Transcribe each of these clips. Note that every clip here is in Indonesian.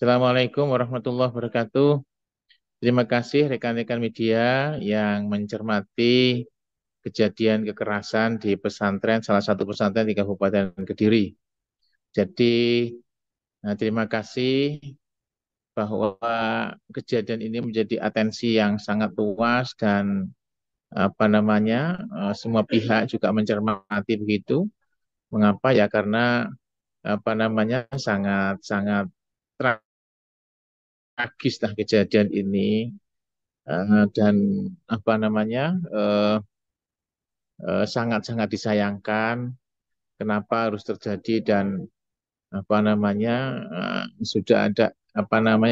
Assalamualaikum warahmatullahi wabarakatuh. Terima kasih rekan-rekan media yang mencermati kejadian kekerasan di pesantren, salah satu pesantren di Kabupaten Kediri. Jadi, terima kasih bahwa kejadian ini menjadi atensi yang sangat luas dan semua pihak juga mencermati begitu. Mengapa ya? Karena sangat sangat tragis lah kejadian ini. Dan apa namanya eh, sangat-sangat disayangkan kenapa harus terjadi dan sudah ada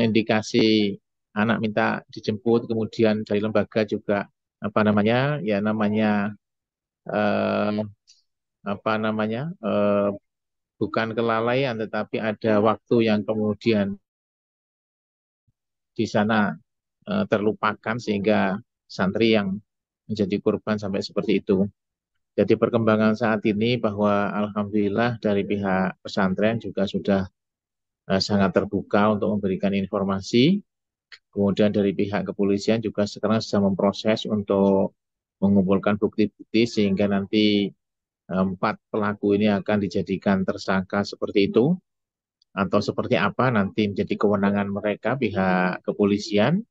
indikasi anak minta dijemput, kemudian dari lembaga juga apa namanya ya namanya eh, apa namanya eh, bukan kelalaian tetapi ada waktu yang kemudian di sana terlupakan sehingga santri yang menjadi korban sampai seperti itu. Jadi perkembangan saat ini bahwa alhamdulillah dari pihak pesantren juga sudah sangat terbuka untuk memberikan informasi. Kemudian dari pihak kepolisian juga sekarang sedang memproses untuk mengumpulkan bukti-bukti sehingga nanti empat pelaku ini akan dijadikan tersangka seperti itu atau seperti apa nanti menjadi kewenangan mereka pihak kepolisian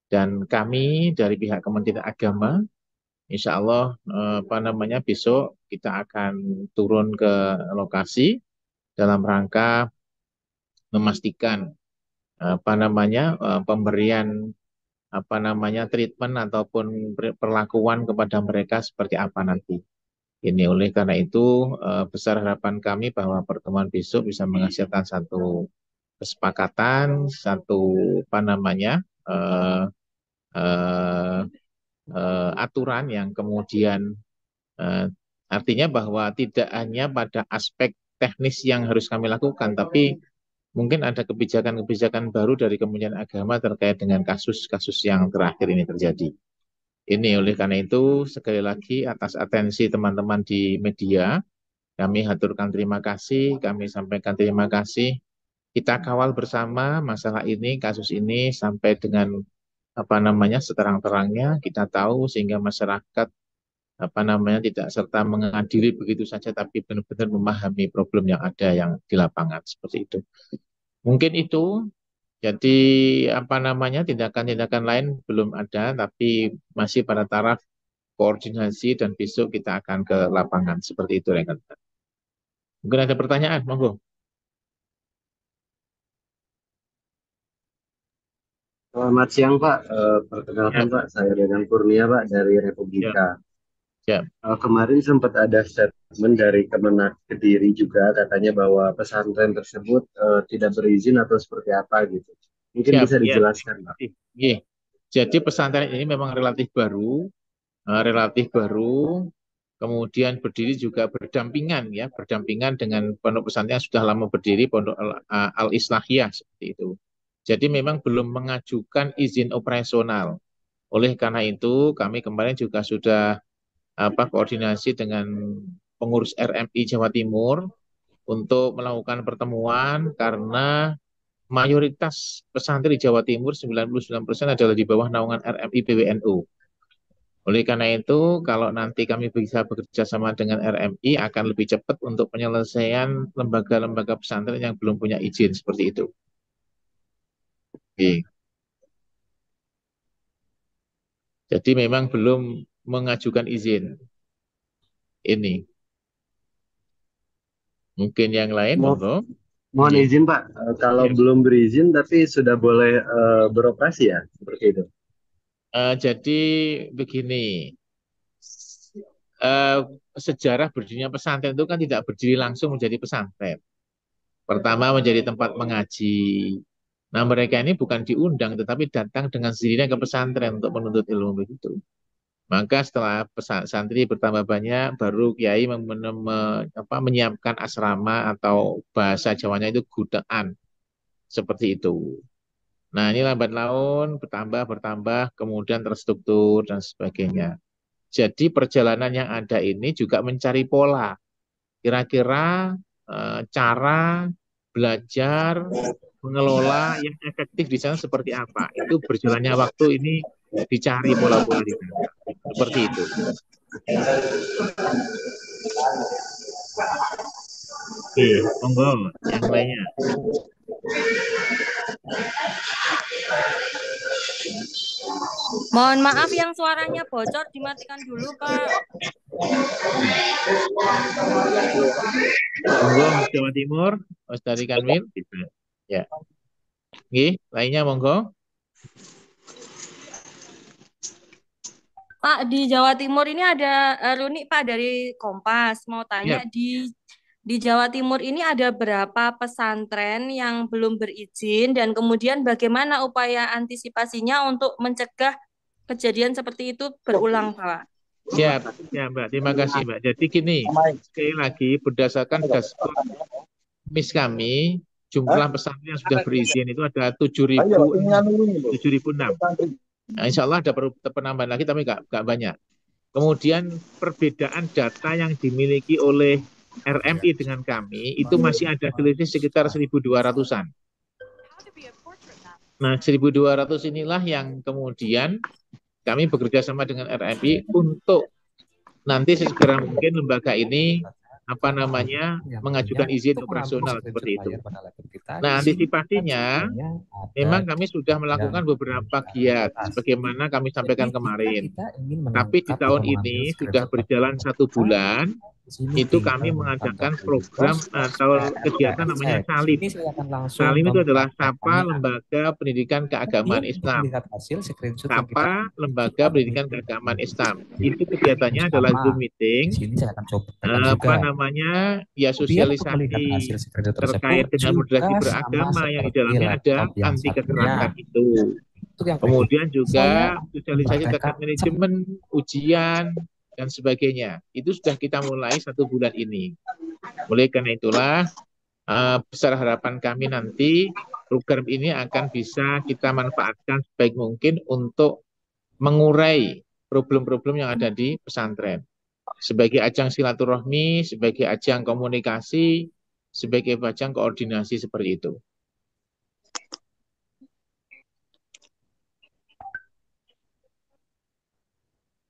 dan kami dari pihak Kementerian Agama. Insya Allah besok kita akan turun ke lokasi dalam rangka memastikan pemberian treatment ataupun perlakuan kepada mereka seperti apa nanti. Ini oleh karena itu besar harapan kami bahwa pertemuan besok bisa menghasilkan satu kesepakatan, satu apa namanya eh, eh, aturan yang kemudian Eh, artinya bahwa tidak hanya pada aspek teknis yang harus kami lakukan, tapi mungkin ada kebijakan-kebijakan baru dari Kementerian Agama terkait dengan kasus-kasus yang terakhir ini terjadi. Ini oleh karena itu, sekali lagi atas atensi teman-teman di media, kami haturkan terima kasih, kami sampaikan terima kasih. Kita kawal bersama masalah ini, kasus ini sampai dengan seterang-terangnya kita tahu sehingga masyarakat tidak serta mengadili begitu saja tapi benar-benar memahami problem yang ada yang di lapangan seperti itu. Mungkin itu jadi tindakan-tindakan lain belum ada tapi masih pada taraf koordinasi dan besok kita akan ke lapangan seperti itu rekan. Mungkin ada pertanyaan, monggo. Selamat siang Pak. Perkenalkan Ya, Pak, saya Dedan Kurnia Pak dari ya, Republika. ya, Kemarin sempat ada statement dari Kemenak Kediri juga katanya bahwa pesantren tersebut tidak berizin atau seperti apa gitu. Mungkin siap, bisa ya. dijelaskan Pak. Iya. Jadi pesantren ini memang relatif baru, kemudian berdiri juga berdampingan dengan pondok pesantren yang sudah lama berdiri, Pondok Al-Islahiyah seperti itu. Jadi memang belum mengajukan izin operasional. Oleh karena itu, kami kemarin juga sudah koordinasi dengan pengurus RMI Jawa Timur untuk melakukan pertemuan karena mayoritas pesantren di Jawa Timur 99% adalah di bawah naungan RMI PWNU. Oleh karena itu, kalau nanti kami bisa bekerja sama dengan RMI, akan lebih cepat untuk penyelesaian lembaga-lembaga pesantren yang belum punya izin seperti itu. Oke. Jadi memang belum mengajukan izin ini. Mungkin yang lain, Mo- monggo. Mohon Iya. izin Pak, kalau Iya. belum berizin tapi sudah boleh beroperasi ya, seperti itu. Jadi begini, eh, sejarah berdirinya pesantren itu kan tidak berdiri langsung menjadi pesantren. Pertama menjadi tempat mengaji. Nah mereka ini bukan diundang tetapi datang dengan sendirinya ke pesantren untuk menuntut ilmu begitu. Maka setelah santri bertambah banyak, baru Kiai menyiapkan asrama atau bahasa Jawanya itu gudaan seperti itu. Nah ini lambat laun bertambah, kemudian terstruktur dan sebagainya. Jadi perjalanan yang ada ini juga mencari pola. Kira-kira cara belajar mengelola yang efektif di sana seperti apa. Itu berjalannya waktu ini dicari pola-pola di sana. Seperti itu. Oke, monggo yang lainnya. Mohon maaf yang suaranya bocor dimatikan dulu, Pak. Monggo Mas Jawa Timur, Mas dari Kanwil. Ya. Oke, lainnya monggo. Pak, di Jawa Timur ini ada Runi, Pak, dari Kompas. Mau tanya, Ya. di Jawa Timur ini ada berapa pesantren yang belum berizin dan kemudian bagaimana upaya antisipasinya untuk mencegah kejadian seperti itu berulang, Pak? Siap, ya Mbak. Terima kasih Mbak. Jadi gini, sekali lagi berdasarkan dashboard MIS kami, jumlah pesantren yang sudah berizin itu ada 7.006. Nah, insya Allah ada penambahan lagi, tapi nggak banyak. Kemudian perbedaan data yang dimiliki oleh RMI dengan kami itu masih ada selisih sekitar 1.200-an. Nah, 1.200 inilah yang kemudian kami bekerja sama dengan RMI untuk nanti sesegera mungkin lembaga ini mengajukan izin operasional seperti itu. Nah, antisipasinya memang kami sudah melakukan beberapa giat sebagaimana kami sampaikan kemarin. Tapi di tahun ini sudah berjalan 1 bulan, itu kami mengadakan program atau kegiatan namanya Salim. Salim itu adalah Sapa Lembaga Pendidikan Keagamaan Islam. Sapa Lembaga Pendidikan Keagamaan Islam. Itu kegiatannya adalah Zoom meeting, sosialisasi terkait dengan moderasi beragama yang di dalamnya ada anti kekerasan itu. Kemudian juga sosialisasi terkait manajemen, ujian, dan sebagainya. Itu sudah kita mulai 1 bulan ini. Oleh karena itulah, besar harapan kami nanti program ini akan bisa kita manfaatkan sebaik mungkin untuk mengurai problem-problem yang ada di pesantren. Sebagai ajang silaturahmi, sebagai ajang komunikasi, sebagai ajang koordinasi seperti itu.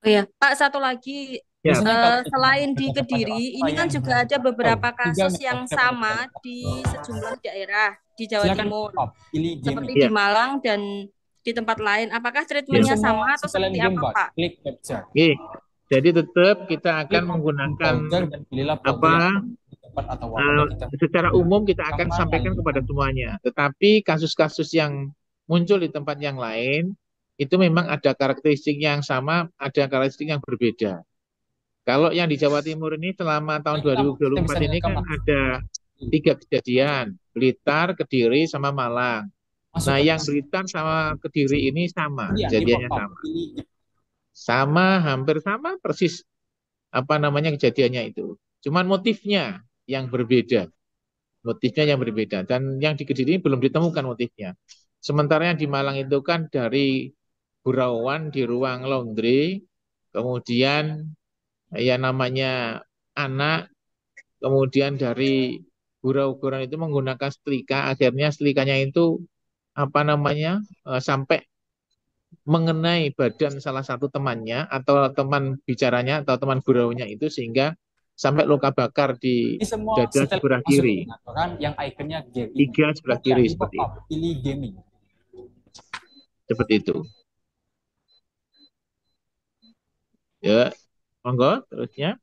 Oh ya, Pak, satu lagi, Ya. selain di Kediri, ini kan juga ada beberapa kasus yang sama di sejumlah daerah di Jawa Timur, seperti di Malang dan di tempat lain. Apakah treatmentnya sama atau seperti apa, Pak? Oke. Jadi tetap kita akan menggunakan secara umum kita akan sampaikan kepada semuanya. Tetapi kasus-kasus yang muncul di tempat yang lain itu memang ada karakteristik yang sama, ada karakteristik yang berbeda. Kalau yang di Jawa Timur ini selama tahun 2024 ini kan ada 3 kejadian, Blitar, Kediri, sama Malang. Nah, yang Blitar sama Kediri ini sama, kejadiannya sama. Hampir sama persis kejadiannya itu. Cuman motifnya yang berbeda. Dan yang di Kediri belum ditemukan motifnya. Sementara yang di Malang itu kan dari gurauan di ruang laundry, kemudian ya namanya anak, kemudian dari gurau-gurau itu menggunakan setrika, akhirnya setrikanya itu sampai mengenai badan salah satu temannya atau teman bicaranya atau teman guraunya itu sehingga sampai luka bakar di dada sebelah kiri. Yang ikonnya Iga sebelah kiri seperti itu. Seperti itu. Ya, monggo terusnya.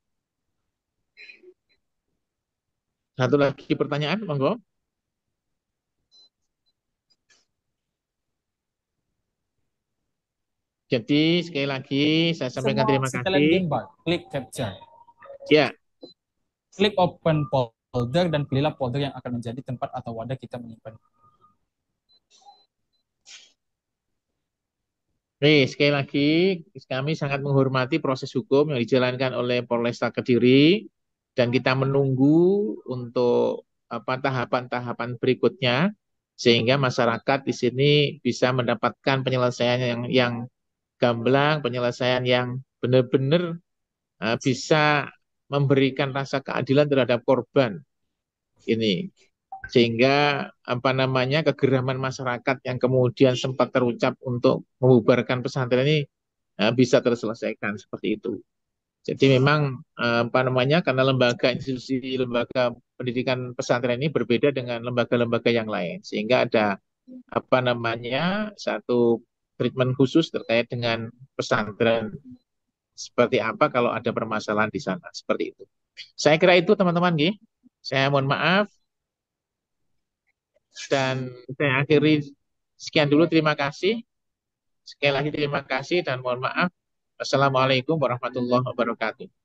Satu lagi pertanyaan, monggo. Jadi sekali lagi saya sampaikan terima kasih. Klik capture. Ya. Klik open folder dan pilihlah folder yang akan menjadi tempat atau wadah kita menyimpan. Sekali lagi kami sangat menghormati proses hukum yang dijalankan oleh Polresta Kediri dan kita menunggu untuk tahapan-tahapan berikutnya sehingga masyarakat di sini bisa mendapatkan penyelesaian yang gamblang, penyelesaian yang benar-benar bisa memberikan rasa keadilan terhadap korban ini. sehingga apa namanya kegeraman masyarakat yang kemudian sempat terucap untuk membubarkan pesantren ini bisa terselesaikan seperti itu. Jadi memang apa namanya karena lembaga institusi lembaga pendidikan pesantren ini berbeda dengan lembaga-lembaga yang lain, sehingga ada apa namanya satu treatment khusus terkait dengan pesantren seperti apa kalau ada permasalahan di sana seperti itu. Saya kira itu teman-teman, Nggih. Saya mohon maaf dan saya akhiri sekian dulu. Terima kasih. Sekali lagi terima kasih dan mohon maaf. Assalamualaikum warahmatullahi wabarakatuh.